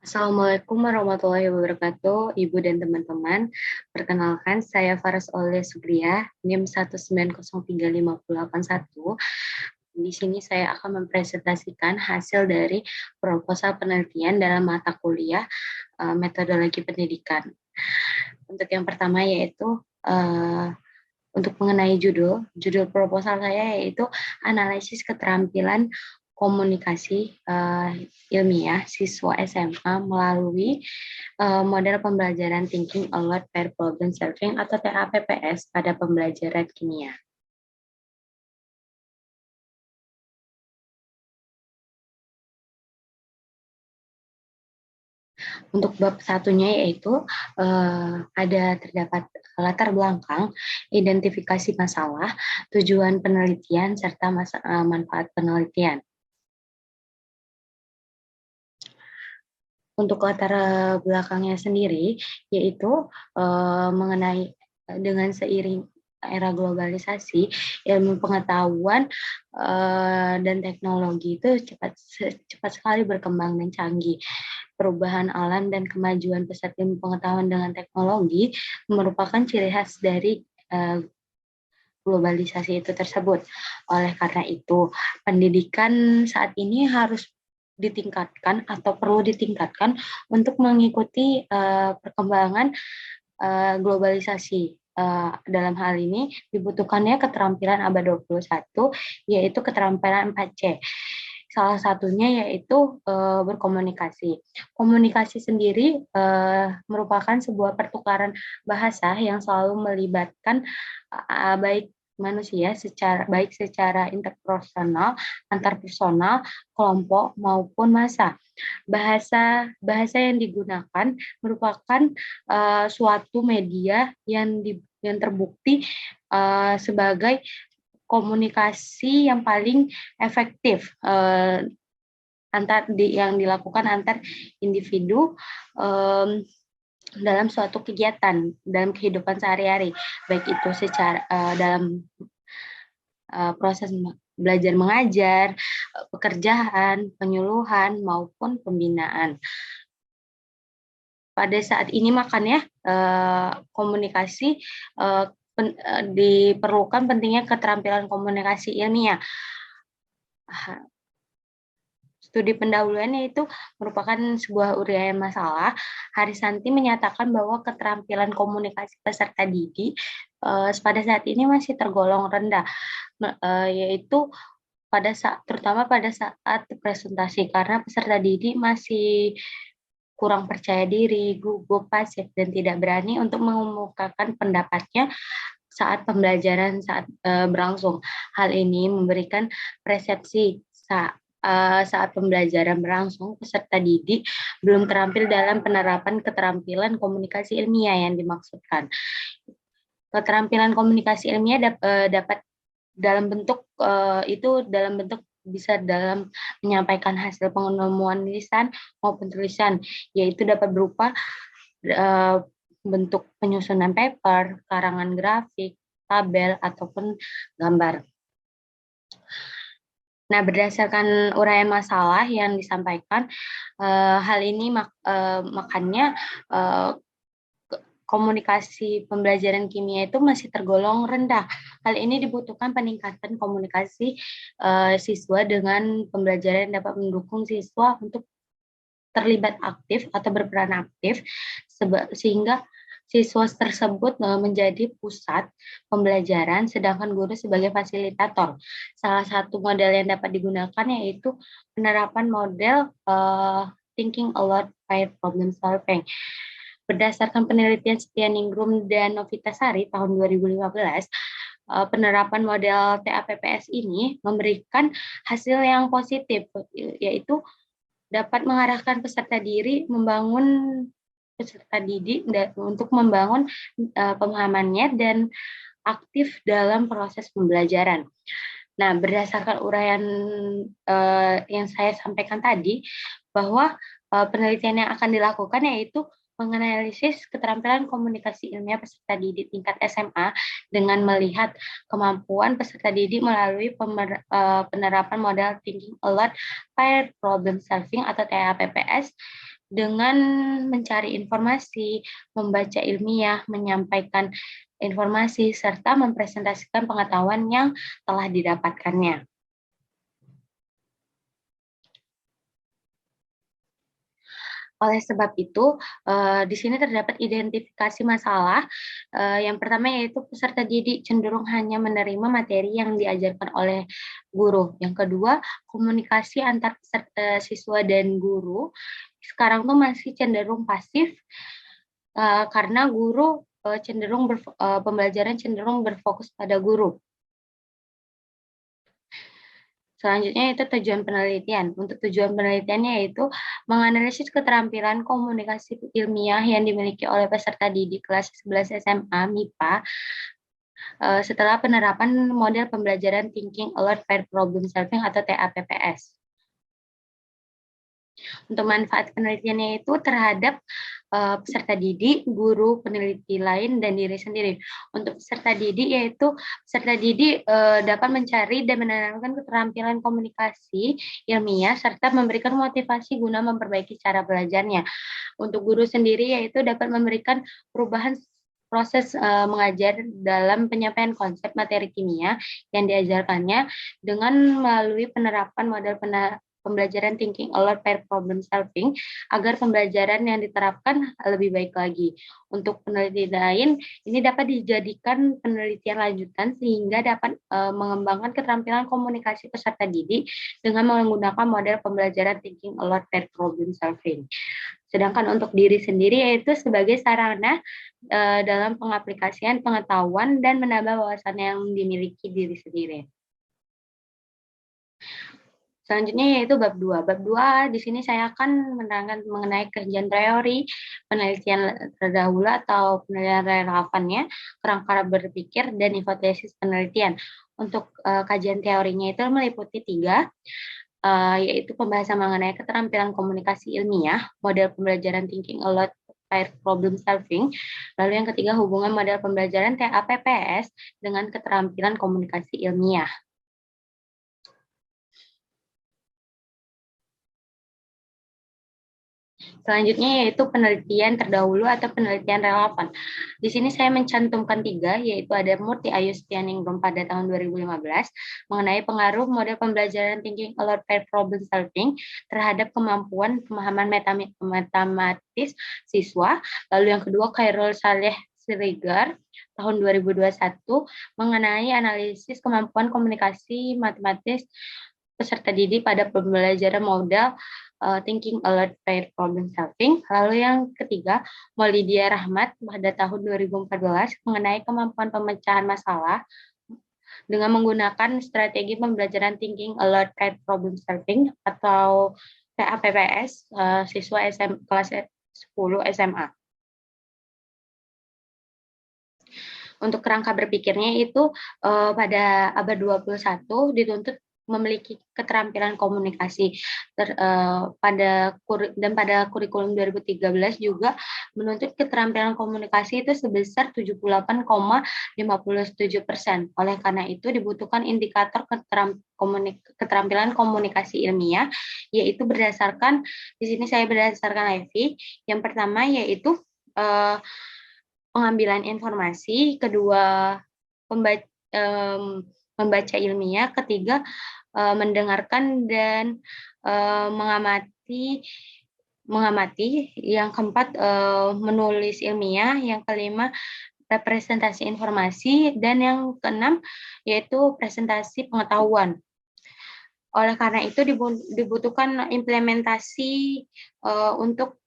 Assalamualaikum warahmatullahi wabarakatuh, Ibu dan teman-teman. Perkenalkan, saya Faras Oleh Subriya, NIM 1903581. Di sini saya akan mempresentasikan hasil dari proposal penelitian dalam mata kuliah metodologi pendidikan. Untuk yang pertama yaitu untuk mengenai judul proposal saya yaitu analisis keterampilan komunikasi ilmiah siswa SMA melalui model pembelajaran Thinking Alert Pair Problem Solving atau TAPPS pada pembelajaran kimia. Untuk bab satunya yaitu terdapat latar belakang, identifikasi masalah, tujuan penelitian, serta manfaat penelitian. Untuk latar belakangnya sendiri, yaitu mengenai dengan seiring era globalisasi, ilmu pengetahuan dan teknologi itu cepat sekali berkembang dan canggih. Perubahan alam dan kemajuan pesat ilmu pengetahuan dengan teknologi merupakan ciri khas dari globalisasi itu tersebut. Oleh karena itu, pendidikan saat ini harus ditingkatkan atau perlu ditingkatkan untuk mengikuti perkembangan globalisasi. Dalam hal ini dibutuhkannya keterampilan abad 21, yaitu keterampilan 4C. Salah satunya yaitu berkomunikasi. Komunikasi sendiri merupakan sebuah pertukaran bahasa yang selalu melibatkan baik manusia secara interpersonal, antarpersonal, kelompok maupun massa. Bahasa yang digunakan merupakan suatu media yang terbukti sebagai komunikasi yang paling efektif yang dilakukan antar individu dalam suatu kegiatan dalam kehidupan sehari-hari, baik itu secara dalam proses belajar mengajar, pekerjaan, penyuluhan maupun pembinaan. Pada saat ini makanya komunikasi diperlukan pentingnya keterampilan komunikasi ilmiah. Studi pendahuluan itu merupakan sebuah uraian masalah. Harisanti menyatakan bahwa keterampilan komunikasi peserta didik pada saat ini masih tergolong rendah, yaitu terutama pada saat presentasi, karena peserta didik masih kurang percaya diri, gugup, pasif, dan tidak berani untuk mengemukakan pendapatnya saat pembelajaran berlangsung. Hal ini memberikan persepsi saat pembelajaran berlangsung, peserta didik belum terampil dalam penerapan keterampilan komunikasi ilmiah yang dimaksudkan. Keterampilan komunikasi ilmiah dapat dalam bentuk bisa dalam menyampaikan hasil penemuan lisan maupun tulisan, yaitu dapat berupa bentuk penyusunan paper, karangan grafik, tabel, ataupun gambar. Nah, berdasarkan uraian masalah yang disampaikan, hal ini makanya komunikasi pembelajaran kimia itu masih tergolong rendah. Hal ini dibutuhkan peningkatan komunikasi siswa dengan pembelajaran yang dapat mendukung siswa untuk terlibat aktif atau berperan aktif sehingga siswa tersebut menjadi pusat pembelajaran, sedangkan guru sebagai fasilitator. Salah satu model yang dapat digunakan yaitu penerapan model Thinking Alert Pair Problem Solving. Berdasarkan penelitian Setianingrum dan Novitasari tahun 2015, penerapan model TAPPS ini memberikan hasil yang positif, yaitu dapat mengarahkan peserta didik untuk membangun pemahamannya dan aktif dalam proses pembelajaran. Nah, berdasarkan uraian yang saya sampaikan tadi, bahwa penelitian yang akan dilakukan yaitu menganalisis keterampilan komunikasi ilmiah peserta didik tingkat SMA dengan melihat kemampuan peserta didik melalui penerapan model Thinking Alert Pair Problem Solving atau TAPPS dengan mencari informasi, membaca ilmiah, menyampaikan informasi, serta mempresentasikan pengetahuan yang telah didapatkannya. Oleh sebab itu, di sini terdapat identifikasi masalah. Yang pertama yaitu peserta didik cenderung hanya menerima materi yang diajarkan oleh guru. Yang kedua, komunikasi antar peserta siswa dan guru sekarang tuh masih cenderung pasif, karena guru pembelajaran cenderung berfokus pada guru. Selanjutnya itu tujuan penelitian. Untuk tujuan penelitiannya yaitu menganalisis keterampilan komunikasi ilmiah yang dimiliki oleh peserta didik kelas 11 SMA MIPA setelah penerapan model pembelajaran Thinking Alert Pair Problem Solving atau TAPPS. Untuk manfaat penelitiannya itu terhadap peserta didik, guru, peneliti lain, dan diri sendiri. Untuk peserta didik yaitu peserta didik dapat mencari dan menanamkan keterampilan komunikasi ilmiah serta memberikan motivasi guna memperbaiki cara belajarnya. Untuk guru sendiri yaitu dapat memberikan perubahan proses mengajar dalam penyampaian konsep materi kimia yang diajarkannya dengan melalui penerapan model pembelajaran Thinking Alert Pair Problem Solving agar pembelajaran yang diterapkan lebih baik lagi. Untuk penelitian lain, ini dapat dijadikan penelitian lanjutan sehingga dapat mengembangkan keterampilan komunikasi peserta didik dengan menggunakan model pembelajaran Thinking Alert Pair Problem Solving. Sedangkan untuk diri sendiri yaitu sebagai sarana dalam pengaplikasian pengetahuan dan menambah wawasan yang dimiliki diri sendiri. Selanjutnya yaitu bab 2. Bab 2 di sini saya akan menerangkan mengenai kajian teori, penelitian terdahulu atau penelitian relevannya, kerangka berpikir, dan hipotesis penelitian. Untuk kajian teorinya itu meliputi 3, yaitu pembahasan mengenai keterampilan komunikasi ilmiah, model pembelajaran Thinking Alert Pair Problem Solving, lalu yang ketiga hubungan model pembelajaran TAPPS dengan keterampilan komunikasi ilmiah. Selanjutnya yaitu penelitian terdahulu atau penelitian relevan. Di sini saya mencantumkan 3, yaitu ada Murty Ayustianingrum pada tahun 2015 mengenai pengaruh model pembelajaran Thinking Alert Pair Problem Solving terhadap kemampuan pemahaman matematis siswa. Lalu yang kedua Khairul Saleh Siregar tahun 2021 mengenai analisis kemampuan komunikasi matematis peserta didik pada pembelajaran model Thinking Alert Pair Problem Solving. Lalu yang ketiga, Maulidia Rahmat pada tahun 2014 mengenai kemampuan pemecahan masalah dengan menggunakan strategi pembelajaran Thinking Alert Pair Problem Solving atau TAPPS siswa kelas 10 SMA. Untuk kerangka berpikirnya itu pada abad 21 dituntut memiliki keterampilan komunikasi pada kurikulum 2013 juga menuntut keterampilan komunikasi itu sebesar 78,57%. Oleh karena itu dibutuhkan indikator keterampilan komunikasi ilmiah, yaitu berdasarkan di sini saya berdasarkan Levi. Yang pertama yaitu pengambilan informasi, kedua membaca ilmiah, ketiga mendengarkan dan mengamati, yang keempat menulis ilmiah, yang kelima representasi informasi, dan yang keenam yaitu presentasi pengetahuan. Oleh karena itu dibutuhkan implementasi untuk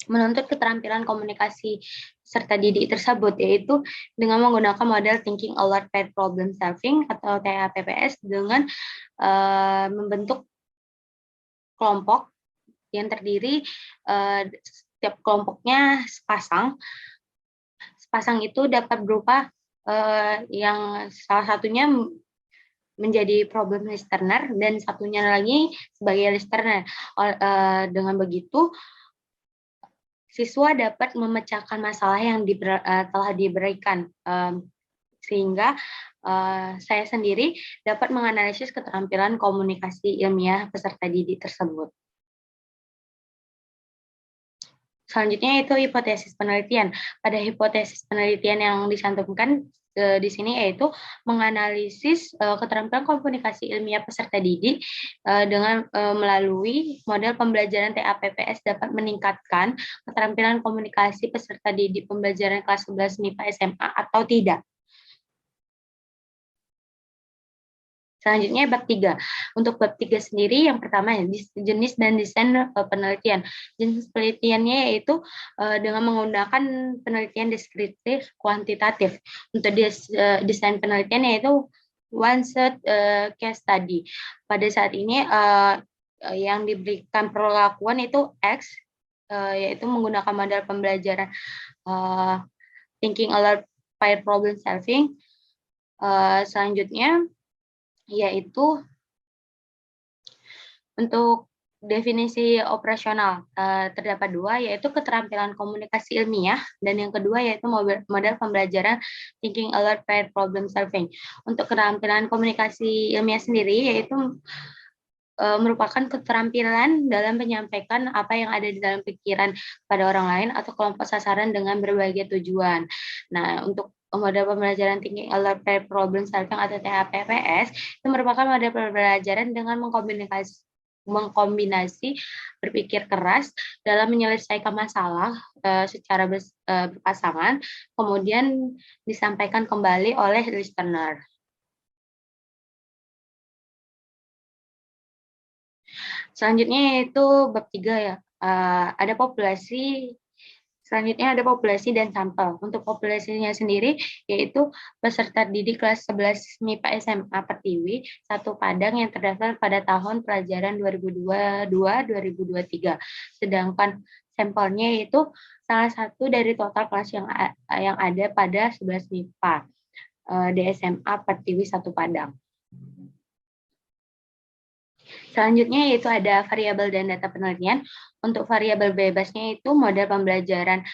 menuntut keterampilan komunikasi serta didik tersebut, yaitu dengan menggunakan model Thinking Alert Pair Problem Solving atau TAPPS dengan membentuk kelompok yang terdiri setiap kelompoknya sepasang. Sepasang itu dapat berupa yang salah satunya menjadi problem listener dan satunya lagi sebagai listener. Dengan begitu siswa dapat memecahkan masalah yang telah diberikan, sehingga saya sendiri dapat menganalisis keterampilan komunikasi ilmiah peserta didik tersebut. Selanjutnya itu hipotesis penelitian. Pada hipotesis penelitian yang dicantumkan di sini yaitu menganalisis keterampilan komunikasi ilmiah peserta didik dengan melalui model pembelajaran TAPPS dapat meningkatkan keterampilan komunikasi peserta didik pembelajaran kelas 11 MIPA SMA atau tidak. Selanjutnya bab 3. Untuk bab 3 sendiri yang pertama jenis dan desain penelitian. Jenis penelitiannya yaitu dengan menggunakan penelitian deskriptif kuantitatif. Untuk desain penelitian yaitu one shot case study. Pada saat ini yang diberikan perlakuan itu X, yaitu menggunakan model pembelajaran thinking alert pair problem solving. Selanjutnya yaitu untuk definisi operasional terdapat dua, yaitu keterampilan komunikasi ilmiah dan yang kedua yaitu model pembelajaran thinking alert pair problem solving. Untuk keterampilan komunikasi ilmiah sendiri yaitu merupakan keterampilan dalam menyampaikan apa yang ada di dalam pikiran pada orang lain atau kelompok sasaran dengan berbagai tujuan. Nah, untuk model pembelajaran Thinking Alert Pair Problem Solving atau TAPPS itu merupakan model pembelajaran dengan mengkombinasi berpikir keras dalam menyelesaikan masalah secara berpasangan, kemudian disampaikan kembali oleh listener. Selanjutnya yaitu bab 3 ya. Ada populasi. Selanjutnya ada populasi dan sampel. Untuk populasinya sendiri yaitu peserta didik kelas 11 MIPA SMA Pertiwi, satu Padang yang terdaftar pada tahun pelajaran 2022-2023. Sedangkan sampelnya yaitu salah satu dari total kelas yang ada pada 11 MIPA di SMA Pertiwi satu Padang. Selanjutnya yaitu ada variabel dan data penelitian. Untuk variabel bebasnya itu model pembelajaran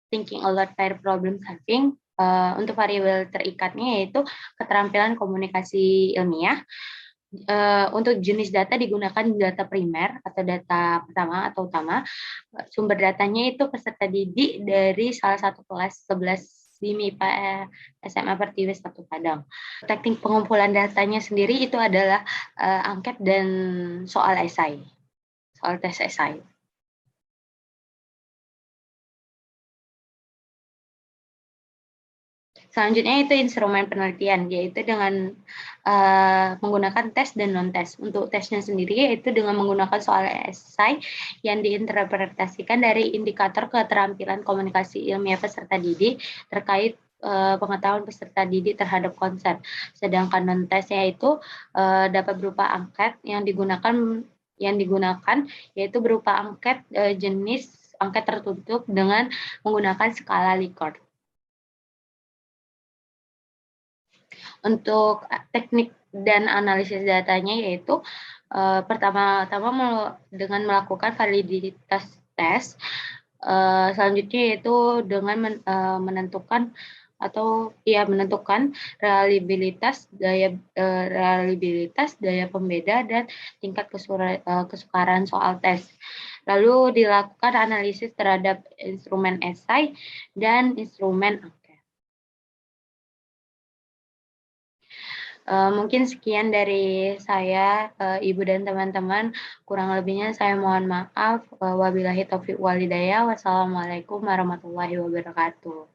Thinking Alert Pair Problem Solving. Untuk variabel terikatnya yaitu keterampilan komunikasi ilmiah. Untuk jenis data digunakan data primer atau data pertama atau utama. Sumber datanya itu peserta didik dari salah satu kelas 11 di MIPA SMA Pertiwi satu Padang. Teknik pengumpulan datanya sendiri itu adalah angket dan soal esai, soal tes esai. Selanjutnya itu instrumen penelitian, yaitu dengan menggunakan tes dan non-tes. Untuk tesnya sendiri yaitu dengan menggunakan soal esai yang diinterpretasikan dari indikator keterampilan komunikasi ilmiah peserta didik terkait pengetahuan peserta didik terhadap konsep. Sedangkan non-tesnya itu dapat berupa angket yang digunakan yaitu berupa angket jenis angket tertutup dengan menggunakan skala Likert. Untuk teknik dan analisis datanya yaitu pertama-tama dengan melakukan validitas tes, selanjutnya yaitu dengan menentukan reliabilitas daya pembeda dan tingkat kesukaran soal tes. Lalu dilakukan analisis terhadap instrumen esai dan instrumen angket. Mungkin sekian dari saya, Ibu dan teman-teman. Kurang lebihnya saya mohon maaf. Wabillahi taufiq walhidayah. Wassalamualaikum warahmatullahi wabarakatuh.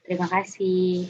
Terima kasih.